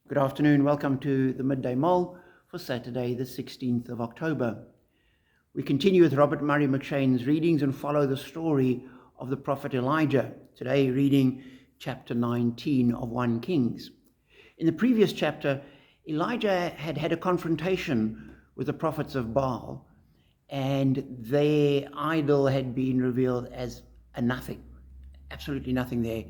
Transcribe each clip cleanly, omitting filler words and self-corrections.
Good afternoon. Welcome to the Midday Mull for Saturday, the 16th of October. We continue with Robert Murray McShane's readings and follow the story of the prophet Elijah. Today, reading chapter 19 of 1 Kings. In the previous chapter, Elijah had had a confrontation with the prophets of Baal, and their idol had been revealed as a nothing, absolutely nothing there.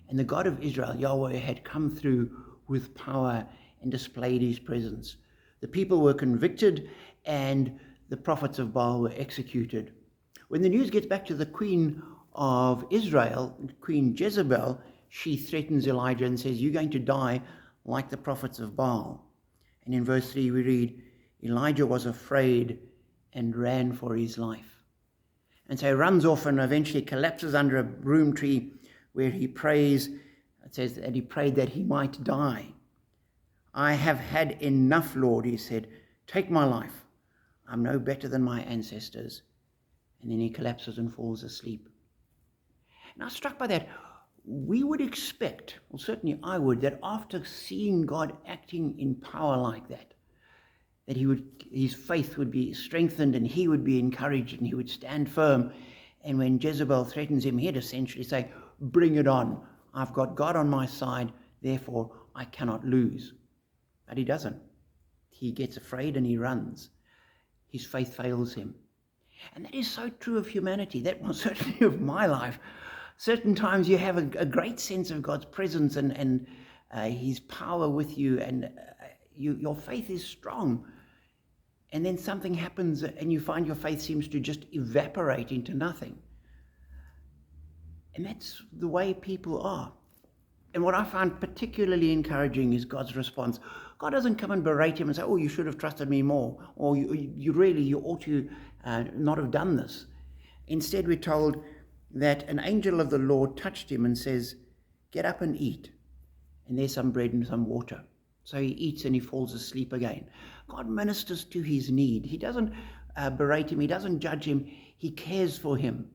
And the God of Israel, Yahweh, had come through with power and displayed his presence. The people were convicted and the prophets of Baal were executed. When the news gets back to the queen of Israel, Queen Jezebel, she threatens Elijah and says, "You're going to die like the prophets of Baal." And in verse 3 we read, Elijah was afraid and ran for his life. And so he runs off and eventually collapses under a broom tree where he prays. It says that he prayed that he might die. "I have had enough, Lord," he said. "Take my life. I'm no better than my ancestors." And then he collapses and falls asleep. And I was struck by that. We would expect, well, certainly I would, that after seeing God acting in power like that his faith would be strengthened and he would be encouraged and he would stand firm. And when Jezebel threatens him, he'd essentially say, "Bring it on. I've got God on my side, therefore I cannot lose." But he doesn't. He gets afraid and he runs. His faith fails him. And that is so true of humanity. That was certainly of my life. Certain times you have a great sense of God's presence and his power with you, and your faith is strong. And then something happens and you find your faith seems to just evaporate into nothing. And that's the way people are. And what I find particularly encouraging is God's response. God doesn't come and berate him and say, "Oh, you should have trusted me more," or you ought to not have done this. Instead, we're told that an angel of the Lord touched him and says, "Get up and eat." And there's some bread and some water. So he eats and he falls asleep again. God ministers to his need. He doesn't berate him. He doesn't judge him. He cares for him.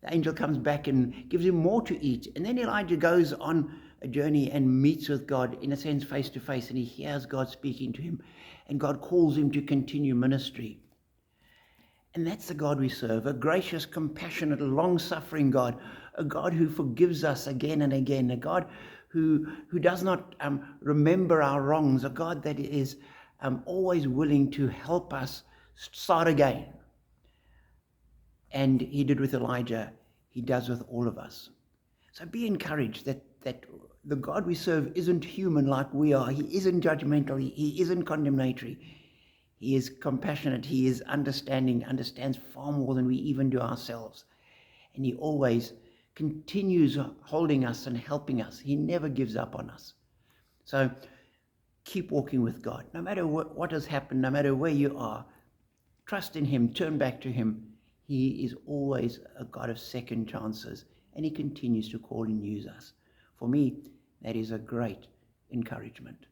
The angel comes back and gives him more to eat. And then Elijah goes on a journey and meets with God, in a sense, face to face. And he hears God speaking to him. And God calls him to continue ministry. And that's the God we serve, a gracious, compassionate, long-suffering God, a God who forgives us again and again, a God who does not remember our wrongs, a God that is always willing to help us start again. And he did with Elijah, he does with all of us. So be encouraged that the God we serve isn't human like we are. He isn't judgmental. He isn't condemnatory. He is compassionate. He is understanding, understands far more than we even do ourselves. And he always continues holding us and helping us. He never gives up on us. So keep walking with God. No matter what has happened, no matter where you are, trust in him, turn back to him. He is always a God of second chances, and he continues to call and use us. For me, that is a great encouragement.